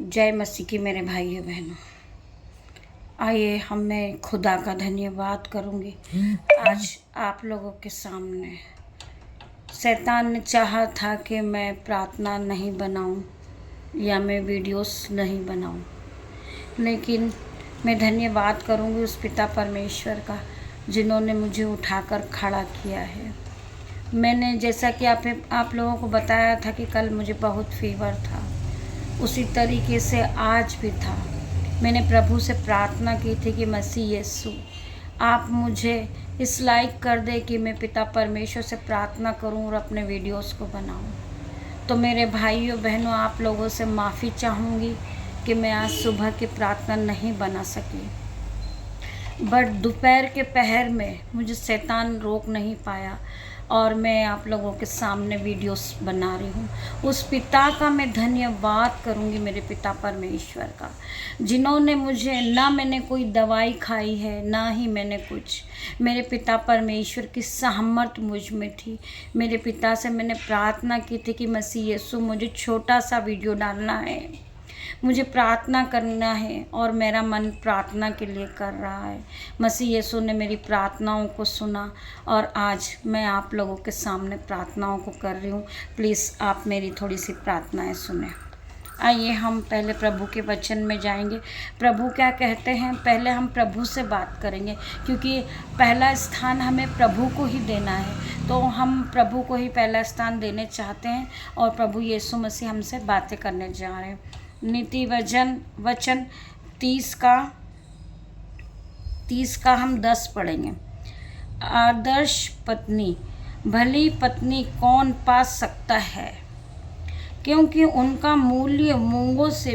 जय मसीह की मेरे भाइयों बहनों। आइए मैं खुदा का धन्यवाद करूंगी आज आप लोगों के सामने। शैतान ने चाहा था कि मैं प्रार्थना नहीं बनाऊं या मैं वीडियोस नहीं बनाऊं, लेकिन मैं धन्यवाद करूंगी उस पिता परमेश्वर का जिन्होंने मुझे उठाकर खड़ा किया है। मैंने जैसा कि आप लोगों को बताया था कि कल मुझे बहुत फीवर था, उसी तरीके से आज भी था। मैंने प्रभु से प्रार्थना की थी कि मसीह यीशु आप मुझे इस लायक कर दे कि मैं पिता परमेश्वर से प्रार्थना करूं और अपने वीडियोस को बनाऊं। तो मेरे भाइयों बहनों, आप लोगों से माफ़ी चाहूँगी कि मैं आज सुबह की प्रार्थना नहीं बना सकी, बट दोपहर के पहर में मुझे शैतान रोक नहीं पाया और मैं आप लोगों के सामने वीडियोस बना रही हूँ। उस पिता का मैं धन्यवाद करूँगी, मेरे पिता परमेश्वर का, जिन्होंने मुझे, ना मैंने कोई दवाई खाई है ना ही मैंने कुछ, मेरे पिता परमेश्वर की सहमत मुझ में थी। मेरे पिता से मैंने प्रार्थना की थी कि मसीह यीशु मुझे छोटा सा वीडियो डालना है, मुझे प्रार्थना करना है, और मेरा मन प्रार्थना के लिए कर रहा है। मसीह यीशु ने मेरी प्रार्थनाओं को सुना और आज मैं आप लोगों के सामने प्रार्थनाओं को कर रही हूँ। प्लीज़ आप मेरी थोड़ी सी प्रार्थनाएं सुनें। आइए हम पहले प्रभु के वचन में जाएंगे। प्रभु क्या कहते हैं, पहले हम प्रभु से बात करेंगे, क्योंकि पहला स्थान हमें प्रभु को ही देना है। तो हम प्रभु को ही पहला स्थान देने चाहते हैं और प्रभु यीशु मसीह हमसे बातें करने जा रहे हैं। नीति वचन 30 का हम 10 पढ़ेंगे। आदर्श पत्नी, भली पत्नी कौन पा सकता है, क्योंकि उनका मूल्य मूंगों से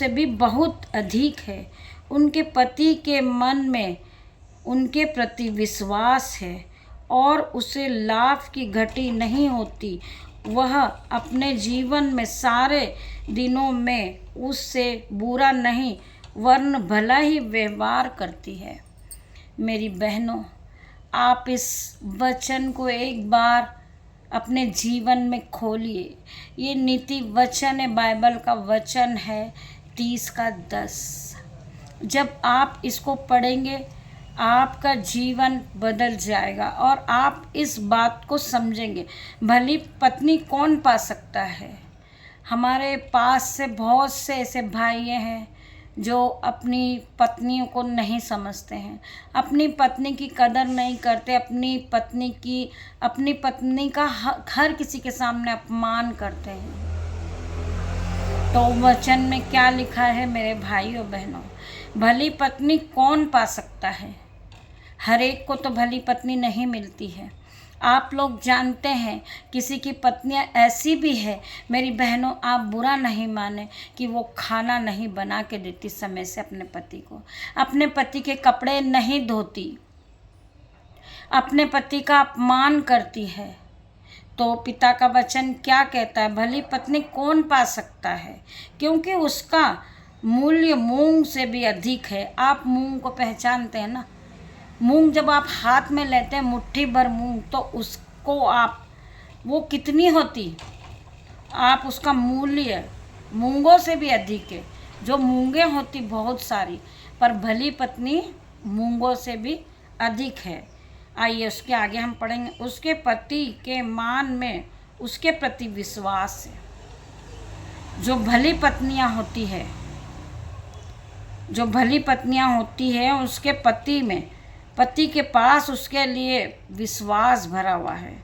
भी बहुत अधिक है। उनके पति के मन में उनके प्रति विश्वास है और उसे लाभ की घटी नहीं होती। वह अपने जीवन में सारे दिनों में उससे बुरा नहीं वरन भला ही व्यवहार करती है। मेरी बहनों, आप इस वचन को एक बार अपने जीवन में खोलिए। ये नीति वचन है, बाइबल का वचन है 30 का 10। जब आप इसको पढ़ेंगे आपका जीवन बदल जाएगा और आप इस बात को समझेंगे। भली पत्नी कौन पा सकता है। हमारे पास से बहुत से ऐसे भाई हैं जो अपनी पत्नियों को नहीं समझते हैं, अपनी पत्नी की कदर नहीं करते, अपनी पत्नी का हर किसी के सामने अपमान करते हैं। तो वचन में क्या लिखा है मेरे भाइयों बहनों, भली पत्नी कौन पा सकता है। हर एक को तो भली पत्नी नहीं मिलती है। आप लोग जानते हैं किसी की पत्नियां ऐसी भी है, मेरी बहनों, आप बुरा नहीं माने, कि वो खाना नहीं बना के देती समय से अपने पति को, अपने पति के कपड़े नहीं धोती, अपने पति का अपमान करती है। तो पिता का वचन क्या कहता है, भली पत्नी कौन पा सकता है, क्योंकि उसका मूल्य मूंग से भी अधिक है। आप मूंग को पहचानते हैं ना। मूंग जब आप हाथ में लेते हैं, मुट्ठी भर मूंग, तो उसको वो कितनी होती, आप उसका मूल्य मूंगों से भी अधिक है। जो मूंगें होती बहुत सारी, पर भली पत्नी मूंगों से भी अधिक है। आइए उसके आगे हम पढ़ेंगे। उसके पति के मान में उसके प्रति विश्वास है। जो भली पत्नियां होती है उसके पति के पास उसके लिए विश्वास भरा हुआ है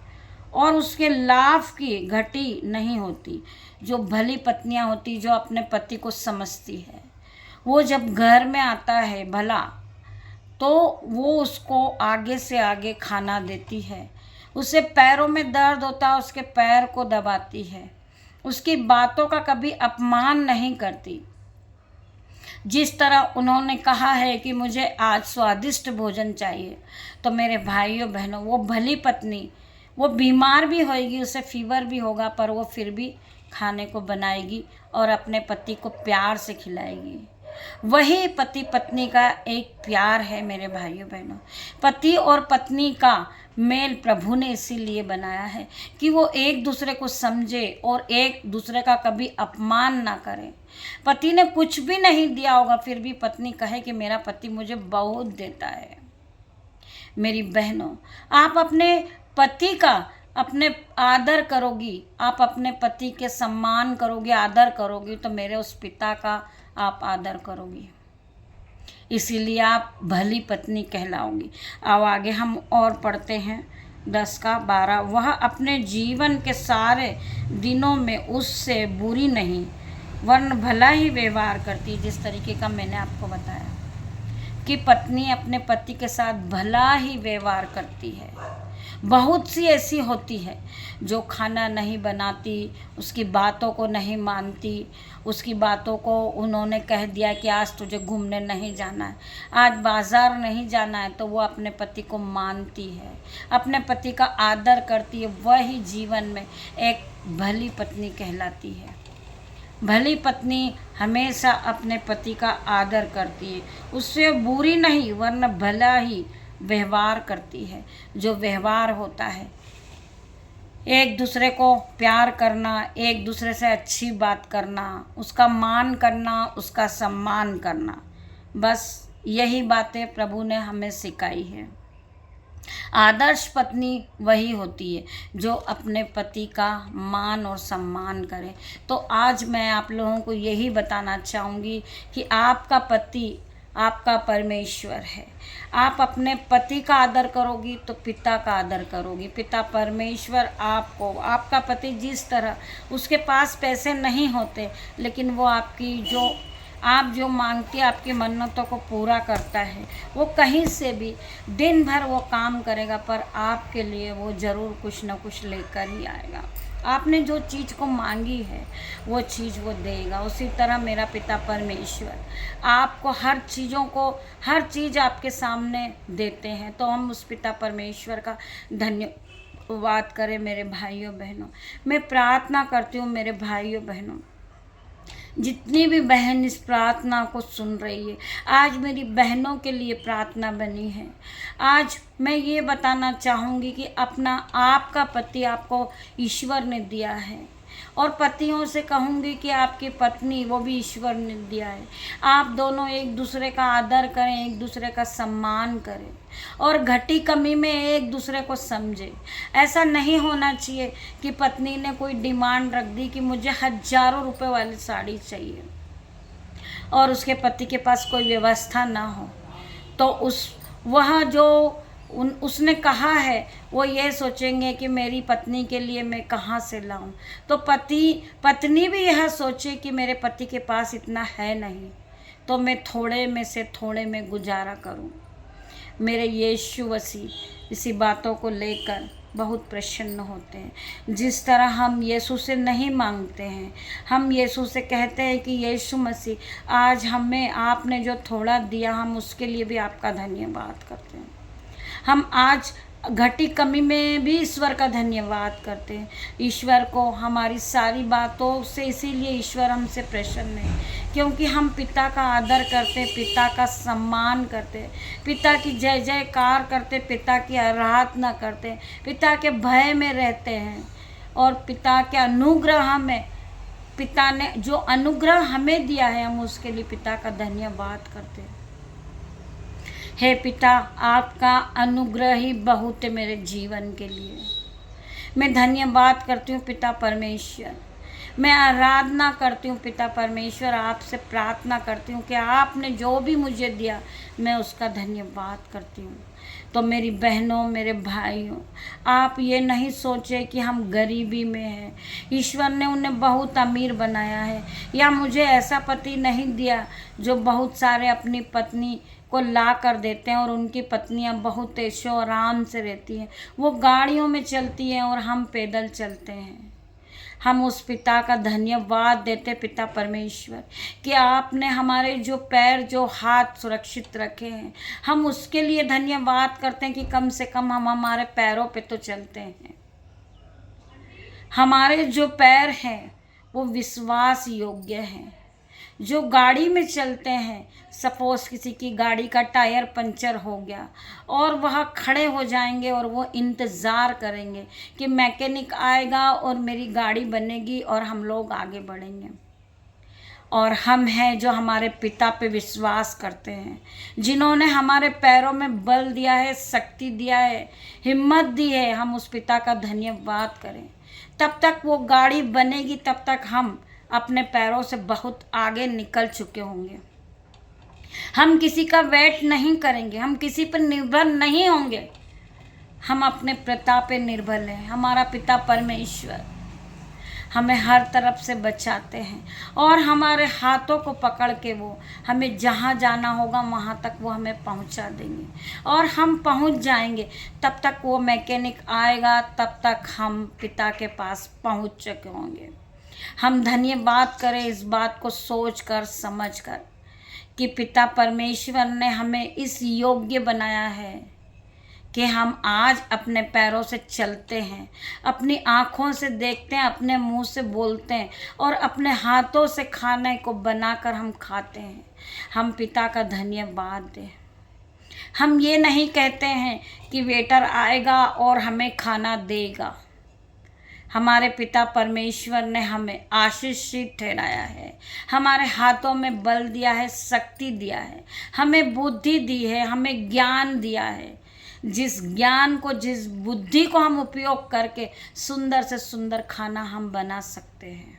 और उसके लाभ की घटी नहीं होती। जो भली पत्नियां होती, जो अपने पति को समझती है, वो जब घर में आता है भला, तो वो उसको आगे से आगे खाना देती है। उसे पैरों में दर्द होता है, उसके पैर को दबाती है, उसकी बातों का कभी अपमान नहीं करती। जिस तरह उन्होंने कहा है कि मुझे आज स्वादिष्ट भोजन चाहिए, तो मेरे भाइयों बहनों, वो भली पत्नी, वो बीमार भी होएगी, उसे फीवर भी होगा, पर वो फिर भी खाने को बनाएगी और अपने पति को प्यार से खिलाएगी। वही पति पत्नी का एक प्यार है मेरे भाइयों बहनों। पति और पत्नी का मेल प्रभु ने इसीलिए बनाया है कि वो एक दूसरे को समझे और एक दूसरे का कभी अपमान ना करे। पति ने कुछ भी नहीं दिया होगा, फिर भी पत्नी कहे कि मेरा पति मुझे बहुत देता है। मेरी बहनों, आप अपने पति का अपने आदर करोगी, आप अपने पति के सम्मान करोगे, आदर करोगी, तो मेरे उस पिता का आप आदर करोगी, इसीलिए आप भली पत्नी कहलाओगी। अब आगे हम और पढ़ते हैं 10 का 12। वह अपने जीवन के सारे दिनों में उससे बुरी नहीं वरन भला ही व्यवहार करती। जिस तरीके का मैंने आपको बताया कि पत्नी अपने पति के साथ भला ही व्यवहार करती है। बहुत सी ऐसी होती है जो खाना नहीं बनाती, उसकी बातों को नहीं मानती, उसकी बातों को उन्होंने कह दिया कि आज तुझे घूमने नहीं जाना है, आज बाज़ार नहीं जाना है, तो वो अपने पति को मानती है, अपने पति का आदर करती है। वही जीवन में एक भली पत्नी कहलाती है। भली पत्नी हमेशा अपने पति का आदर करती है, उससे बुरी नहीं वरना भला ही व्यवहार करती है। जो व्यवहार होता है, एक दूसरे को प्यार करना, एक दूसरे से अच्छी बात करना, उसका मान करना, उसका सम्मान करना, बस यही बातें प्रभु ने हमें सिखाई है। आदर्श पत्नी वही होती है जो अपने पति का मान और सम्मान करे। तो आज मैं आप लोगों को यही बताना चाहूँगी कि आपका पति आपका परमेश्वर है। आप अपने पति का आदर करोगी तो पिता का आदर करोगी। पिता परमेश्वर आपको, आपका पति जिस तरह, उसके पास पैसे नहीं होते लेकिन वो आपकी आप जो मांगती है, आपकी मन्नतों को पूरा करता है। वो कहीं से भी दिन भर वो काम करेगा पर आपके लिए वो ज़रूर कुछ न कुछ लेकर ही आएगा। आपने जो चीज़ को मांगी है वो चीज़ वो देगा। उसी तरह मेरा पिता परमेश्वर आपको हर चीज़ आपके सामने देते हैं। तो हम उस पिता परमेश्वर का धन्यवाद करें। मेरे भाइयों बहनों, मैं प्रार्थना करती हूँ मेरे भाइयों बहनों, जितनी भी बहन इस प्रार्थना को सुन रही है, आज मेरी बहनों के लिए प्रार्थना बनी है। आज मैं ये बताना चाहूँगी कि अपना आपका पति आपको ईश्वर ने दिया है, और पतियों से कहूँगी कि आपकी पत्नी वो भी ईश्वर ने दिया है। आप दोनों एक दूसरे का आदर करें, एक दूसरे का सम्मान करें और घटी कमी में एक दूसरे को समझें। ऐसा नहीं होना चाहिए कि पत्नी ने कोई डिमांड रख दी कि मुझे हज़ारों रुपए वाली साड़ी चाहिए और उसके पति के पास कोई व्यवस्था ना हो, तो वह जो उसने कहा है वो ये सोचेंगे कि मेरी पत्नी के लिए मैं कहाँ से लाऊं। तो पत्नी भी यह सोचे कि मेरे पति के पास इतना है नहीं, तो मैं थोड़े में से थोड़े में गुजारा करूं। मेरे यीशु मसीह इसी बातों को लेकर बहुत प्रसन्न होते हैं। जिस तरह हम यीशु से नहीं मांगते हैं, हम यीशु से कहते हैं कि यीशु मसीह आज हमें आपने जो थोड़ा दिया, हम उसके लिए भी आपका धन्यवाद करते हैं। हम आज घटी कमी में भी ईश्वर का धन्यवाद करते हैं। ईश्वर को हमारी सारी बातों से, इसीलिए ईश्वर हमसे प्रसन्न है क्योंकि हम पिता का आदर करते, पिता का सम्मान करते, पिता की जय जयकार करते, पिता की आराधना करते, पिता के भय में रहते हैं और पिता के अनुग्रह में, पिता ने जो अनुग्रह हमें दिया है हम उसके लिए पिता का धन्यवाद करते हैं। हे पिता, आपका अनुग्रह ही बहुत है मेरे जीवन के लिए। मैं धन्यवाद करती हूँ पिता परमेश्वर, मैं आराधना करती हूँ पिता परमेश्वर, आपसे प्रार्थना करती हूँ कि आपने जो भी मुझे दिया मैं उसका धन्यवाद करती हूँ। तो मेरी बहनों, मेरे भाइयों, आप ये नहीं सोचे कि हम गरीबी में हैं। ईश्वर ने उन्हें बहुत अमीर बनाया है, या मुझे ऐसा पति नहीं दिया जो बहुत सारे अपनी पत्नी को ला कर देते हैं और उनकी पत्नियां बहुत ऐशो आराम से रहती हैं, वो गाड़ियों में चलती हैं और हम पैदल चलते हैं। हम उस पिता का धन्यवाद देते, पिता परमेश्वर, कि आपने हमारे जो पैर, जो हाथ सुरक्षित रखे हैं, हम उसके लिए धन्यवाद करते हैं कि कम से कम हम हमारे पैरों पे तो चलते हैं। हमारे जो पैर हैं वो विश्वास योग्य हैं। जो गाड़ी में चलते हैं, सपोज़ किसी की गाड़ी का टायर पंचर हो गया और वह खड़े हो जाएंगे और वो इंतज़ार करेंगे कि मैकेनिक आएगा और मेरी गाड़ी बनेगी और हम लोग आगे बढ़ेंगे। और हम हैं जो हमारे पिता पे विश्वास करते हैं, जिन्होंने हमारे पैरों में बल दिया है, शक्ति दिया है, हिम्मत दी है। हम उस पिता का धन्यवाद करें। तब तक वो गाड़ी बनेगी, तब तक हम अपने पैरों से बहुत आगे निकल चुके होंगे। हम किसी का वेट नहीं करेंगे, हम किसी पर निर्भर नहीं होंगे। हम अपने पिता पे निर्भर हैं। हमारा पिता परमेश्वर हमें हर तरफ से बचाते हैं और हमारे हाथों को पकड़ के वो हमें जहाँ जाना होगा वहाँ तक वो हमें पहुँचा देंगे और हम पहुँच जाएंगे। तब तक वो मैकेनिक आएगा, तब तक हम पिता के पास पहुँच चुके होंगे। हम धन्यवाद करें इस बात को सोच कर समझ कर कि पिता परमेश्वर ने हमें इस योग्य बनाया है कि हम आज अपने पैरों से चलते हैं, अपनी आँखों से देखते हैं, अपने मुंह से बोलते हैं और अपने हाथों से खाने को बनाकर हम खाते हैं। हम पिता का धन्यवाद दें। हम ये नहीं कहते हैं कि वेटर आएगा और हमें खाना देगा। हमारे पिता परमेश्वर ने हमें आशीषित ठहराया है, हमारे हाथों में बल दिया है, शक्ति दिया है, हमें बुद्धि दी है, हमें ज्ञान दिया है। जिस ज्ञान को, जिस बुद्धि को हम उपयोग करके सुंदर से सुंदर खाना हम बना सकते हैं।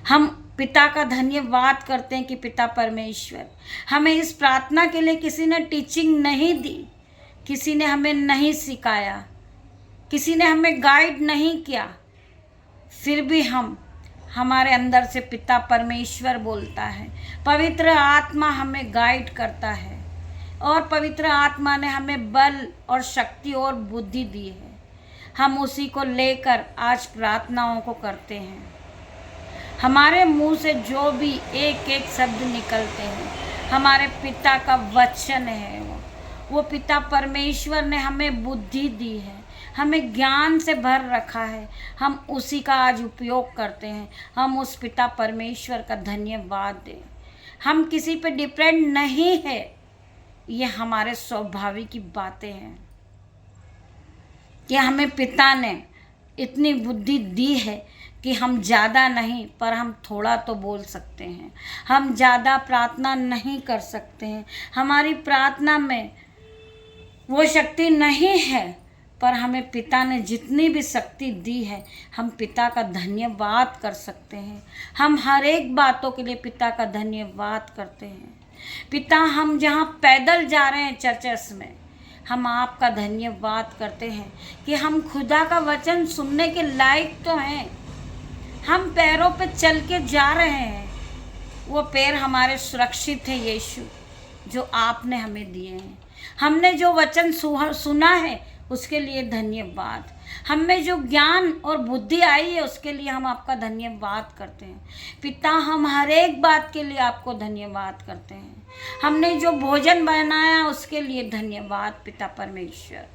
हम पिता का धन्यवाद करते हैं कि पिता परमेश्वर हमें इस प्रार्थना के लिए किसी ने टीचिंग नहीं दी, किसी ने हमें नहीं सिखाया, किसी ने हमें गाइड नहीं किया, फिर भी हमारे अंदर से पिता परमेश्वर बोलता है। पवित्र आत्मा हमें गाइड करता है और पवित्र आत्मा ने हमें बल और शक्ति और बुद्धि दी है। हम उसी को लेकर आज प्रार्थनाओं को करते हैं। हमारे मुंह से जो भी एक एक शब्द निकलते हैं हमारे पिता का वचन है। वो पिता परमेश्वर ने हमें बुद्धि दी है, हमें ज्ञान से भर रखा है। हम उसी का आज उपयोग करते हैं। हम उस पिता परमेश्वर का धन्यवाद दें। हम किसी पे डिपेंड नहीं है, ये हमारे स्वाभाविक की बातें हैं कि हमें पिता ने इतनी बुद्धि दी है कि हम ज़्यादा नहीं पर हम थोड़ा तो बोल सकते हैं। हम ज़्यादा प्रार्थना नहीं कर सकते हैं, हमारी प्रार्थना में वो शक्ति नहीं है, पर हमें पिता ने जितनी भी शक्ति दी है हम पिता का धन्यवाद कर सकते हैं। हम हर एक बातों के लिए पिता का धन्यवाद करते हैं। पिता, हम जहाँ पैदल जा रहे हैं चर्चेस में, हम आपका धन्यवाद करते हैं कि हम खुदा का वचन सुनने के लायक तो हैं। हम पैरों पे चल के जा रहे हैं, वो पैर हमारे सुरक्षित हैं यीशु, जो आपने हमें दिए हैं। हमने जो वचन सुना है उसके लिए धन्यवाद। हमें जो ज्ञान और बुद्धि आई है उसके लिए हम आपका धन्यवाद करते हैं। पिता, हम हर एक बात के लिए आपको धन्यवाद करते हैं। हमने जो भोजन बनाया उसके लिए धन्यवाद पिता परमेश्वर।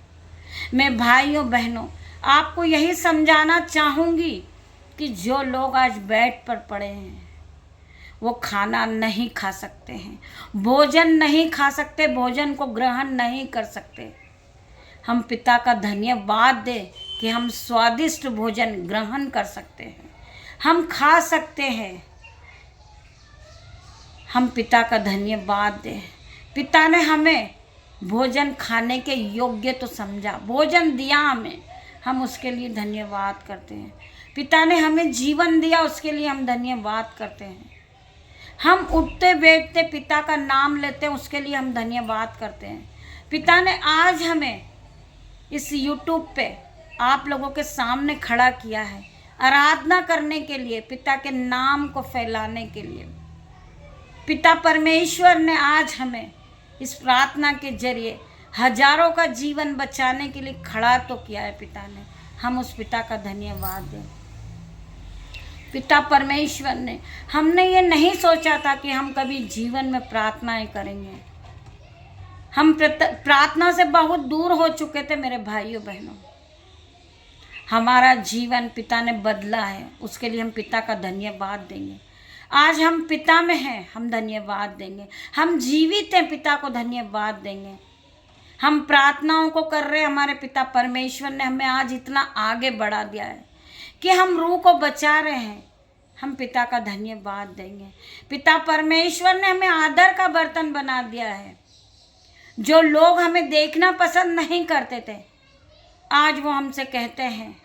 मैं भाइयों बहनों आपको यही समझाना चाहूँगी कि जो लोग आज बेड पर पड़े हैं वो खाना नहीं खा सकते हैं, भोजन नहीं खा सकते, भोजन को ग्रहण नहीं कर सकते। हम पिता का धन्यवाद दें कि हम स्वादिष्ट भोजन ग्रहण कर सकते हैं, हम खा सकते हैं। हम पिता का धन्यवाद दें। पिता ने हमें भोजन खाने के योग्य तो समझा, भोजन दिया हमें, हम उसके लिए धन्यवाद करते हैं। पिता ने हमें जीवन दिया, उसके लिए हम धन्यवाद करते हैं। हम उठते बैठते पिता का नाम लेते हैं, उसके लिए हम धन्यवाद करते हैं। पिता ने आज हमें इस YouTube पे आप लोगों के सामने खड़ा किया है आराधना करने के लिए, पिता के नाम को फैलाने के लिए। पिता परमेश्वर ने आज हमें इस प्रार्थना के जरिए हजारों का जीवन बचाने के लिए खड़ा तो किया है पिता ने। हम उस पिता का धन्यवाद दें। पिता परमेश्वर ने, हमने ये नहीं सोचा था कि हम कभी जीवन में प्रार्थनाएं करेंगे। हम प्रार्थना से बहुत दूर हो चुके थे मेरे भाइयों बहनों। हमारा जीवन पिता ने बदला है, उसके लिए हम पिता का धन्यवाद देंगे। आज हम पिता में हैं, हम धन्यवाद देंगे। हम जीवित हैं, पिता को धन्यवाद देंगे। हम प्रार्थनाओं को कर रहे हैं, हमारे पिता परमेश्वर ने हमें आज इतना आगे बढ़ा दिया है कि हम रूह को बचा रहे हैं। हम पिता का धन्यवाद देंगे। पिता परमेश्वर ने हमें आदर का बर्तन बना दिया है। जो लोग हमें देखना पसंद नहीं करते थे, आज वो हमसे कहते हैं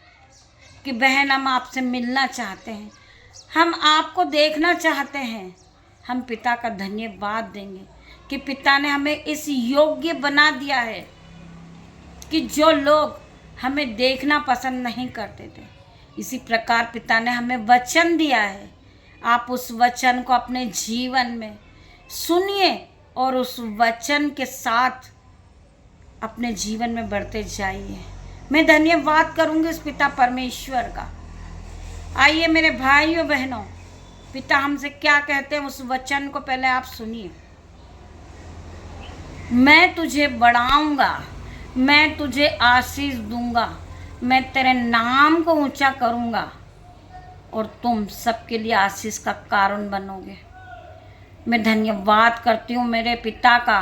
कि बहन हम आपसे मिलना चाहते हैं, हम आपको देखना चाहते हैं। हम पिता का धन्यवाद देंगे कि पिता ने हमें इस योग्य बना दिया है कि जो लोग हमें देखना पसंद नहीं करते थे, इसी प्रकार पिता ने हमें वचन दिया है। आप उस वचन को अपने जीवन में सुनिए और उस वचन के साथ अपने जीवन में बढ़ते जाइए। मैं धन्यवाद करूंगी इस पिता परमेश्वर का। आइए मेरे भाइयों बहनों, पिता हमसे क्या कहते हैं उस वचन को पहले आप सुनिए। मैं तुझे बढ़ाऊंगा, मैं तुझे आशीष दूंगा, मैं तेरे नाम को ऊंचा करूंगा और तुम सबके लिए आशीष का कारण बनोगे। मैं धन्यवाद करती हूँ मेरे पिता का,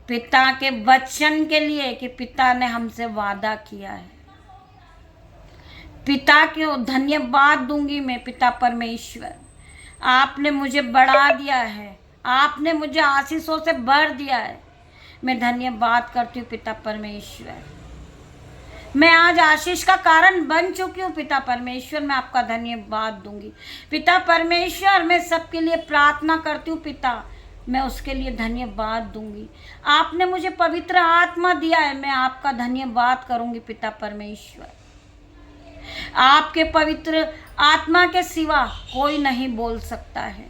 पिता के वचन के लिए कि पिता ने हमसे वादा किया है। पिता को धन्यवाद दूंगी मैं। पिता परमेश्वर, आपने मुझे बढ़ा दिया है, आपने मुझे आशीषों से भर दिया है। मैं धन्यवाद करती हूँ पिता परमेश्वर। मैं आज आशीष का कारण बन चुकी हूँ। पिता परमेश्वर, मैं आपका धन्यवाद दूंगी। पिता परमेश्वर, मैं सबके लिए प्रार्थना करती हूँ। पिता, मैं उसके लिए धन्यवाद दूंगी। आपने मुझे पवित्र आत्मा दिया है, मैं आपका धन्यवाद करूंगी। पिता परमेश्वर, आपके पवित्र आत्मा के सिवा कोई नहीं बोल सकता है।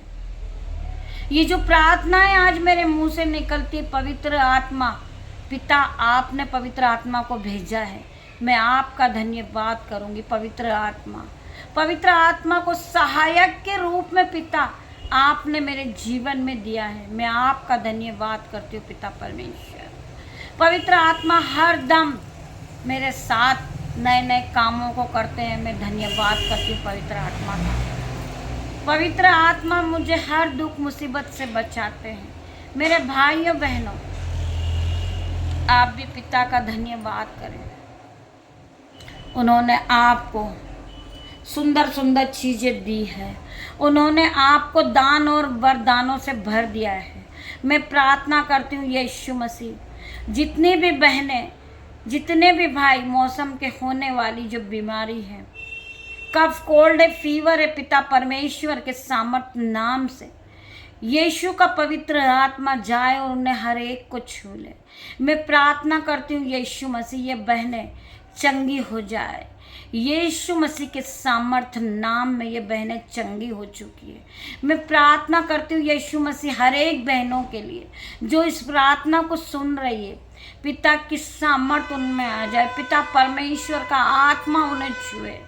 ये जो प्रार्थनाएं आज मेरे मुंह से निकलती, पवित्र आत्मा, पिता आपने पवित्र आत्मा को भेजा है, मैं आपका धन्यवाद करूंगी। पवित्र आत्मा को सहायक के रूप में पिता आपने मेरे जीवन में दिया है, मैं आपका धन्यवाद करती हूँ। पिता परमेश्वर, पवित्र आत्मा हर दम मेरे साथ नए नए कामों को करते हैं, मैं धन्यवाद करती हूँ पवित्र आत्मा का। पवित्र आत्मा मुझे हर दुख मुसीबत से बचाते हैं। मेरे भाइयों बहनों, आप भी पिता का धन्यवाद करें। उन्होंने आपको सुंदर सुंदर चीज़ें दी है, उन्होंने आपको दान और वरदानों से भर दिया है। मैं प्रार्थना करती हूँ यीशु मसीह, जितनी भी बहनें, जितने भी भाई मौसम के होने वाली जो बीमारी है, कफ, कोल्ड है, फीवर है, पिता परमेश्वर के सामर्थ्य नाम से यीशु का पवित्र आत्मा जाए और उन्हें हर एक को छू ले। मैं प्रार्थना करती हूँ यीशु मसीह, ये बहनें चंगी हो जाए। यीशु मसीह के सामर्थ्य नाम में ये बहनें चंगी हो चुकी है। मैं प्रार्थना करती हूँ यीशु मसीह हर एक बहनों के लिए जो इस प्रार्थना को सुन रही है, पिता की सामर्थ्य उनमें आ जाए। पिता परमेश्वर का आत्मा उन्हें छुए,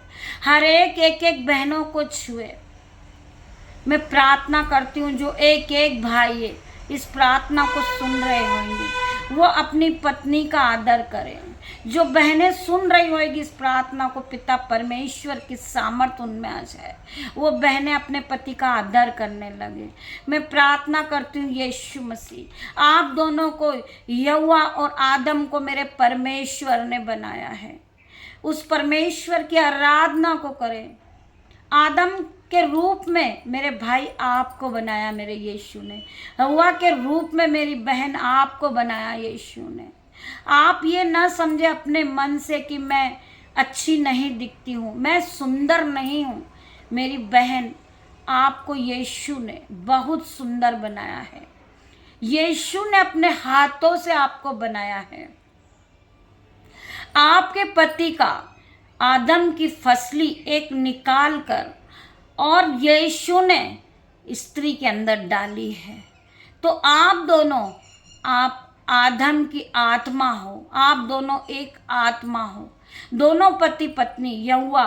हर एक बहनों को छुए। मैं प्रार्थना करती हूँ जो एक भाई है इस प्रार्थना को सुन रहे होंगे, वो अपनी पत्नी का आदर करें। जो बहनें सुन रही होगी इस प्रार्थना को, पिता परमेश्वर की सामर्थ्य उनमें आ जाए, वो बहनें अपने पति का आदर करने लगे। मैं प्रार्थना करती हूँ यीशु मसीह, आप दोनों को, यहोवा और आदम को मेरे परमेश्वर ने बनाया है, उस परमेश्वर की आराधना को करें। आदम के रूप में मेरे भाई आपको बनाया मेरे यीशु ने, हव्वा के रूप में मेरी बहन आपको बनाया यीशु ने। आप ये ना समझे अपने मन से कि मैं अच्छी नहीं दिखती हूँ, मैं सुंदर नहीं हूँ। मेरी बहन, आपको यीशु ने बहुत सुंदर बनाया है। यीशु ने अपने हाथों से आपको बनाया है। आपके पति का आदम की फसली एक निकाल कर और यीशु ने स्त्री के अंदर डाली है। तो आप दोनों, आप आदम की आत्मा हो, आप दोनों एक आत्मा हो। दोनों पति पत्नी, यहोवा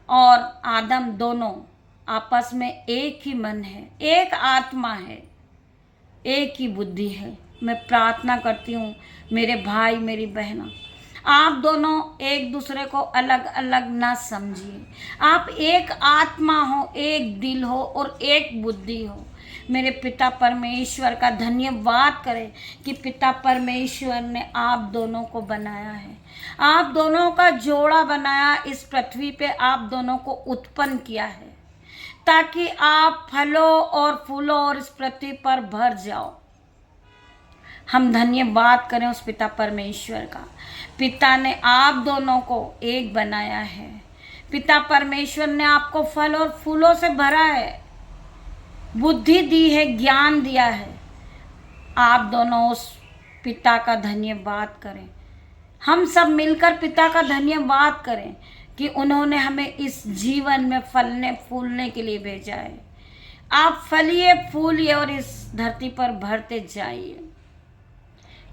और आदम, दोनों आपस में एक ही मन है, एक आत्मा है, एक ही बुद्धि है। मैं प्रार्थना करती हूँ मेरे भाई, मेरी बहना, आप दोनों एक दूसरे को अलग अलग ना समझिए। आप एक आत्मा हो, एक दिल हो और एक बुद्धि हो। मेरे पिता परमेश्वर का धन्यवाद करें कि पिता परमेश्वर ने आप दोनों को बनाया है, आप दोनों का जोड़ा बनाया, इस पृथ्वी पे आप दोनों को उत्पन्न किया है ताकि आप फलों और फूलों और इस पृथ्वी पर भर जाओ। हम धन्यवाद करें उस पिता परमेश्वर का। पिता ने आप दोनों को एक बनाया है। पिता परमेश्वर ने आपको फल और फूलों से भरा है, बुद्धि दी है, ज्ञान दिया है। आप दोनों उस पिता का धन्यवाद करें। हम सब मिलकर पिता का धन्यवाद करें कि उन्होंने हमें इस जीवन में फलने फूलने के लिए भेजा है। आप फलिए फूलिए और इस धरती पर भरते जाइए।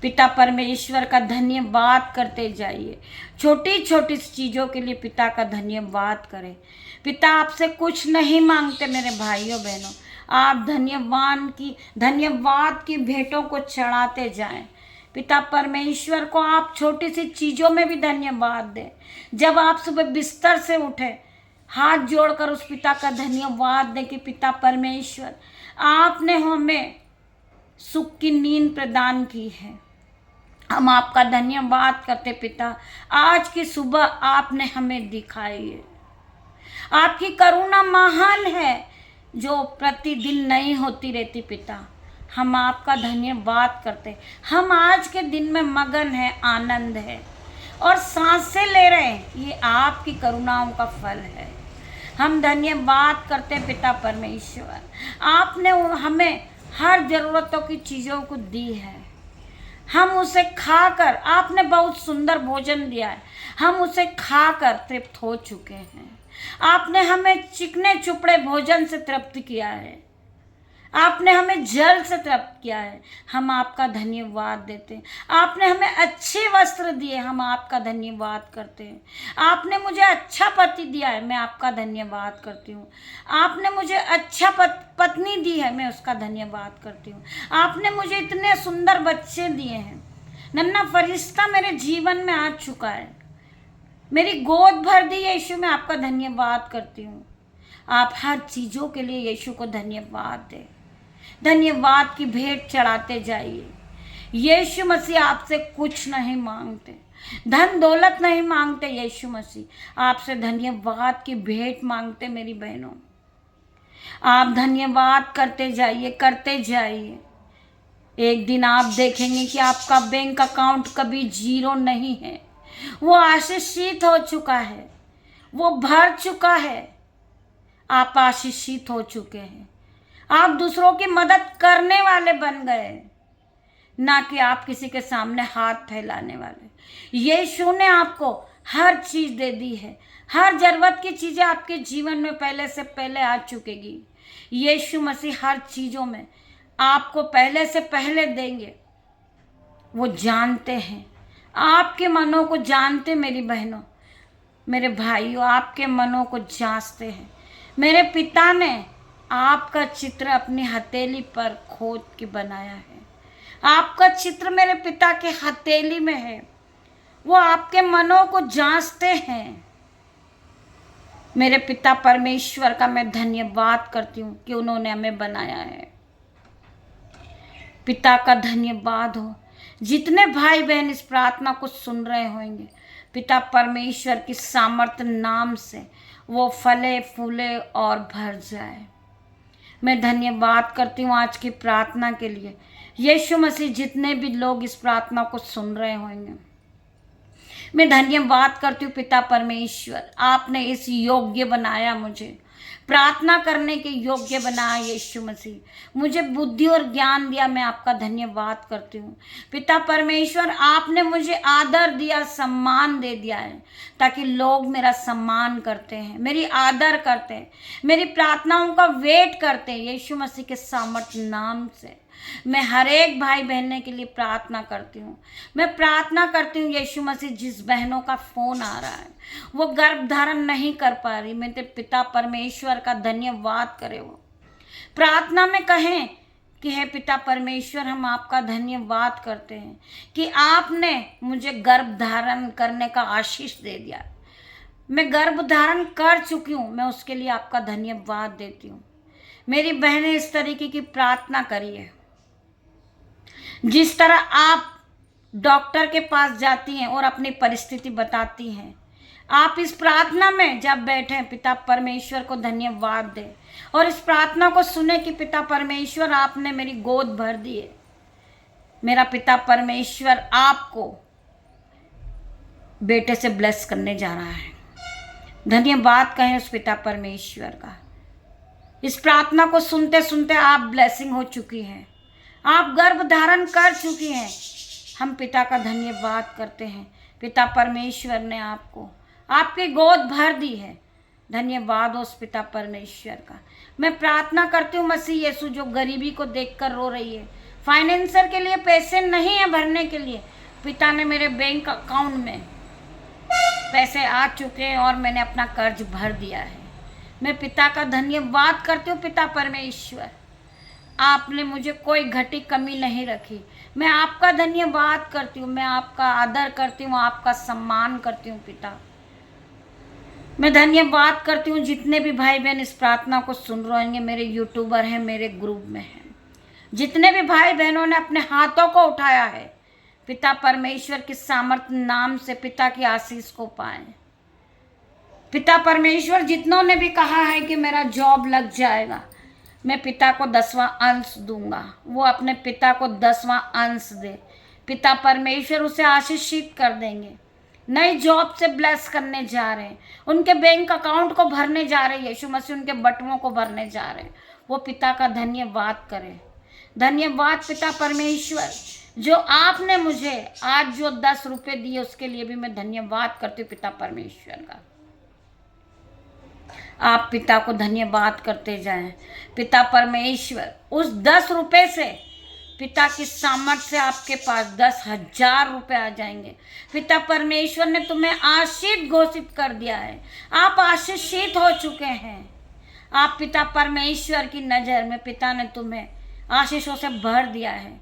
पिता परमेश्वर का धन्यवाद करते जाइए। छोटी छोटी चीज़ों के लिए पिता का धन्यवाद करें। पिता आपसे कुछ नहीं मांगते मेरे भाइयों बहनों, आप धन्यवाद की भेंटों को चढ़ाते जाएं। पिता परमेश्वर को आप छोटी सी चीज़ों में भी धन्यवाद दें। जब आप सुबह बिस्तर से उठे, हाथ जोड़कर उस पिता का धन्यवाद दें कि पिता परमेश्वर आपने हमें सुख की नींद प्रदान की है। हम आपका धन्यवाद करते पिता, आज की सुबह आपने हमें दिखाई है। आपकी करुणा महान है जो प्रतिदिन नहीं होती रहती पिता। हम आपका धन्यवाद करते। हम आज के दिन में मगन है, आनंद है और सांसें ले रहे हैं, ये आपकी करुणाओं का फल है। हम धन्यवाद करते पिता परमेश्वर, आपने हमें हर ज़रूरतों की चीज़ों को दी है। हम उसे खाकर, आपने बहुत सुंदर भोजन दिया है, हम उसे खाकर तृप्त हो चुके हैं। आपने हमें चिकने चुपड़े भोजन से तृप्त किया है, आपने हमें जल से तृप्त किया है। हम आपका धन्यवाद देते हैं। आपने हमें अच्छे वस्त्र दिए, हम आपका धन्यवाद करते हैं। आपने मुझे अच्छा पति दिया है, मैं आपका धन्यवाद करती हूँ। आपने मुझे अच्छा पत्नी दी है, मैं उसका धन्यवाद करती हूँ। आपने मुझे इतने सुंदर बच्चे दिए हैं। नन्हा फरिश्ता मेरे जीवन में आ चुका है, मेरी गोद भर दी यीशु, मैं आपका धन्यवाद करती हूँ। आप हर चीज़ों के लिए यीशु को धन्यवाद दें। धन्यवाद की भेंट चढ़ाते जाइए। यीशु मसीह आपसे कुछ नहीं मांगते, धन दौलत नहीं मांगते। यीशु मसीह आपसे धन्यवाद की भेंट मांगते। मेरी बहनों, आप धन्यवाद करते जाइए, करते जाइए। एक दिन आप देखेंगे कि आपका बैंक अकाउंट कभी जीरो नहीं है, वो आशीषित हो चुका है, वो भर चुका है। आप आशीषित हो चुके हैं। आप दूसरों की मदद करने वाले बन गए, ना कि आप किसी के सामने हाथ फैलाने वाले। यीशु ने आपको हर चीज़ दे दी है। हर ज़रूरत की चीज़ें आपके जीवन में पहले से पहले आ चुकेगी। यीशु मसीह हर चीज़ों में आपको पहले से पहले देंगे। वो जानते हैं, आपके मनों को जानते। मेरी बहनों, मेरे भाइयों, आपके मनों को जांचते हैं। मेरे पिता ने आपका चित्र अपनी हथेली पर खोद के बनाया है। आपका चित्र मेरे पिता के हथेली में है। वो आपके मनों को जांचते हैं। मेरे पिता परमेश्वर का मैं धन्यवाद करती हूँ कि उन्होंने हमें बनाया है। पिता का धन्यवाद हो। जितने भाई बहन इस प्रार्थना को सुन रहे होंगे, पिता परमेश्वर की सामर्थ्य नाम से वो फले फूले और भर जाए। मैं धन्यवाद करती हूँ आज की प्रार्थना के लिए। यीशु मसीह, जितने भी लोग इस प्रार्थना को सुन रहे होंगे, मैं धन्यवाद करती हूँ पिता परमेश्वर, आपने इस योग्य बनाया, मुझे प्रार्थना करने के योग्य बनाया। यीशु मसीह मुझे बुद्धि और ज्ञान दिया, मैं आपका धन्यवाद करती हूँ। पिता परमेश्वर, आपने मुझे आदर दिया, सम्मान दे दिया है, ताकि लोग मेरा सम्मान करते हैं, मेरी आदर करते हैं, मेरी प्रार्थनाओं का वेट करते हैं। यीशु मसीह के सामर्थ्य नाम से मैं हर एक भाई बहने के लिए प्रार्थना करती हूँ। मैं प्रार्थना करती हूँ यीशु मसीह, जिस बहनों का फ़ोन आ रहा है, वो गर्भ धारण नहीं कर पा रही, मेरे पिता परमेश्वर का धन्यवाद करे। वो प्रार्थना में कहें कि हे पिता परमेश्वर, हम आपका धन्यवाद करते हैं कि आपने मुझे गर्भ धारण करने का आशीष दे दिया। मैं गर्भ धारण कर चुकी हूँ, मैं उसके लिए आपका धन्यवाद देती हूँ। मेरी बहनें इस तरीके की प्रार्थना करिए। जिस तरह आप डॉक्टर के पास जाती हैं और अपनी परिस्थिति बताती हैं, आप इस प्रार्थना में जब बैठे पिता परमेश्वर को धन्यवाद दें और इस प्रार्थना को सुने कि पिता परमेश्वर, आपने मेरी गोद भर दी है। मेरा पिता परमेश्वर आपको बेटे से ब्लेस करने जा रहा है। धन्यवाद कहें उस पिता परमेश्वर का। इस प्रार्थना को सुनते सुनते आप ब्लेसिंग हो चुकी हैं, आप गर्भ धारण कर चुकी हैं। हम पिता का धन्यवाद करते हैं। पिता परमेश्वर ने आपको आपकी गोद भर दी है। धन्यवाद उस पिता परमेश्वर का। मैं प्रार्थना करती हूँ मसीह यीशु, जो गरीबी को देखकर रो रही है, फाइनेंसर के लिए पैसे नहीं है भरने के लिए, पिता ने मेरे बैंक अकाउंट में पैसे आ चुके हैं और मैंने अपना कर्ज भर दिया है। मैं पिता का धन्यवाद करती हूँ। पिता परमेश्वर, आपने मुझे कोई घटी कमी नहीं रखी। मैं आपका धन्यवाद करती हूँ, मैं आपका आदर करती हूँ, आपका सम्मान करती हूँ। पिता, मैं धन्यवाद करती हूँ जितने भी भाई बहन इस प्रार्थना को सुन रहे होंगे, मेरे यूट्यूबर हैं, मेरे ग्रुप में हैं, जितने भी भाई बहनों ने अपने हाथों को उठाया है, पिता परमेश्वर की सामर्थ्य नाम से पिता की आशीष को पाएं। पिता परमेश्वर, जितनों ने भी कहा है कि मेरा जॉब लग जाएगा, मैं पिता को 10वां अंश दूंगा, वो अपने पिता को 10वां अंश दे। पिता परमेश्वर उसे आशीषित कर देंगे। नई जॉब से ब्लेस करने जा रहे हैं, उनके बैंक अकाउंट को भरने जा रहे हैं। यीशु मसीह उनके बटुओं को भरने जा रहे हैं। वो पिता का धन्यवाद करें। धन्यवाद पिता परमेश्वर, जो आपने मुझे आज जो 10 रुपये दिए उसके लिए भी मैं धन्यवाद करती हूँ पिता परमेश्वर का। आप पिता को धन्यवाद करते जाएं। पिता परमेश्वर, उस 10 रुपये से पिता की सामर्थ्य से आपके पास 10,000 रुपये आ जाएंगे। पिता परमेश्वर ने तुम्हें आशीष घोषित कर दिया है। आप आशीषित हो चुके हैं। आप पिता परमेश्वर की नज़र में पिता ने तुम्हें आशीषों से भर दिया है।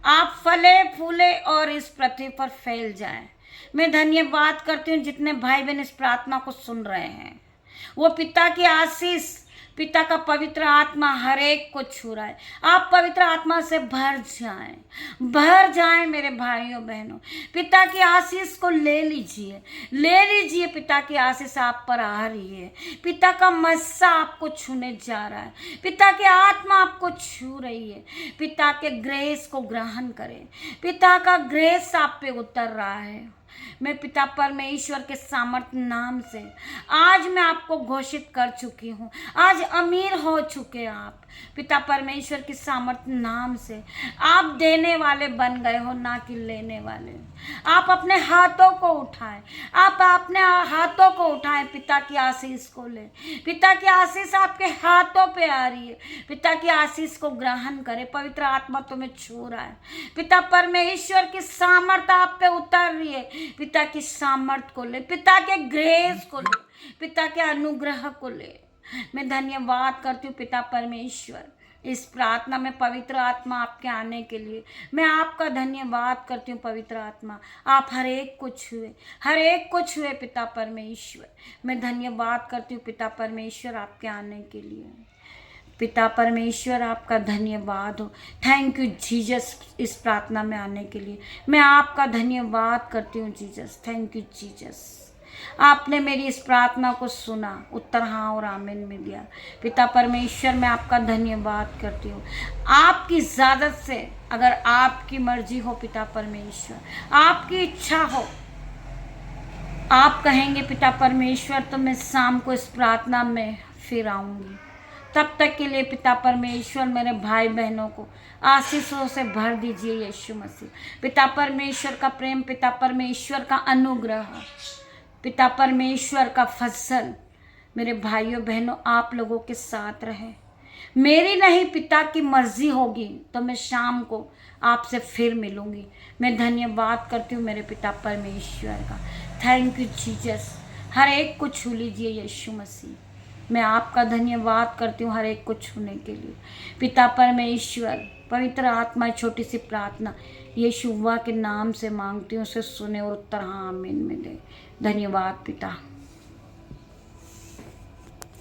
आप फले फूले और इस पृथ्वी पर फैल जाएं। मैं धन्यवाद करती हूँ जितने भाई बहन इस प्रार्थना को सुन रहे हैं। वो पिता की आशीष, पिता का पवित्र आत्मा हर एक को छू रहा है। आप पवित्र आत्मा से भर जाएं मेरे भाइयों बहनों। पिता की आशीष को ले लीजिए। पिता की आशीष आप पर आ रही है। पिता का मस्सा आपको छूने जा रहा है। पिता की आत्मा आपको छू रही है। पिता के ग्रेस को ग्रहण करें। पिता का ग्रेस आप पे उतर रहा है। मैं पिता परमेश्वर के सामर्थ्य नाम से आज मैं आपको घोषित कर चुकी हूँ। आज अमीर हो चुके आप पिता परमेश्वर की सामर्थ्य नाम से। आप देने वाले बन गए हो, ना कि लेने वाले। आप अपने हाथों को उठाएं। आप अपने हाथों को उठाएं, पिता की आशीष को ले। पिता की आशीष आपके हाथों पे आ रही है। पिता की आशीष को ग्रहण करें। पवित्र आत्मा तुम्हें छू रहा है। पिता परमेश्वर की सामर्थ्य आप पे उतर रही है। पिता की सामर्थ्य को ले, पिता के ग्रेस को ले, पिता के अनुग्रह को ले। मैं धन्यवाद करती हूँ पिता परमेश्वर, इस प्रार्थना में पवित्र आत्मा आपके आने के लिए मैं आपका धन्यवाद करती हूँ। पवित्र आत्मा आप हर एक को छुए पिता परमेश्वर। मैं धन्यवाद करती हूँ पिता परमेश्वर आपके आने के लिए। पिता परमेश्वर आपका धन्यवाद हो। थैंक यू जीसस, इस प्रार्थना में आने के लिए मैं आपका धन्यवाद करती हूँ जीसस। थैंक यू जीसस, आपने मेरी इस प्रार्थना को सुना, उत्तर हाँ और आमीन में दिया। पिता परमेश्वर मैं आपका धन्यवाद करती हूँ। आपकी इजाज़त से, अगर आपकी मर्जी हो पिता परमेश्वर, आपकी इच्छा हो, आप कहेंगे पिता परमेश्वर, तो मैं शाम को इस प्रार्थना में फिर आऊँगी। तब तक के लिए पिता परमेश्वर मेरे भाई बहनों को आशीषों से भर दीजिए यीशु मसीह। पिता परमेश्वर का प्रेम, पिता परमेश्वर का अनुग्रह, पिता परमेश्वर का फजल मेरे भाइयों बहनों आप लोगों के साथ रहे। मेरी नहीं पिता की मर्जी होगी तो मैं शाम को आपसे फिर मिलूँगी। मैं धन्यवाद करती हूँ मेरे पिता परमेश्वर का। Thank you Jesus. हर एक को छू लीजिए यीशु मसीह। मैं आपका धन्यवाद करती हूँ हर एक को छूने के लिए। पिता परमेश्वर, पवित्र आत्मा, छोटी सी प्रार्थना यीशुआ के नाम से मांगती हूँ, उसे सुने और उत्तर हाँ आमीन में दे। धन्यवाद पिता।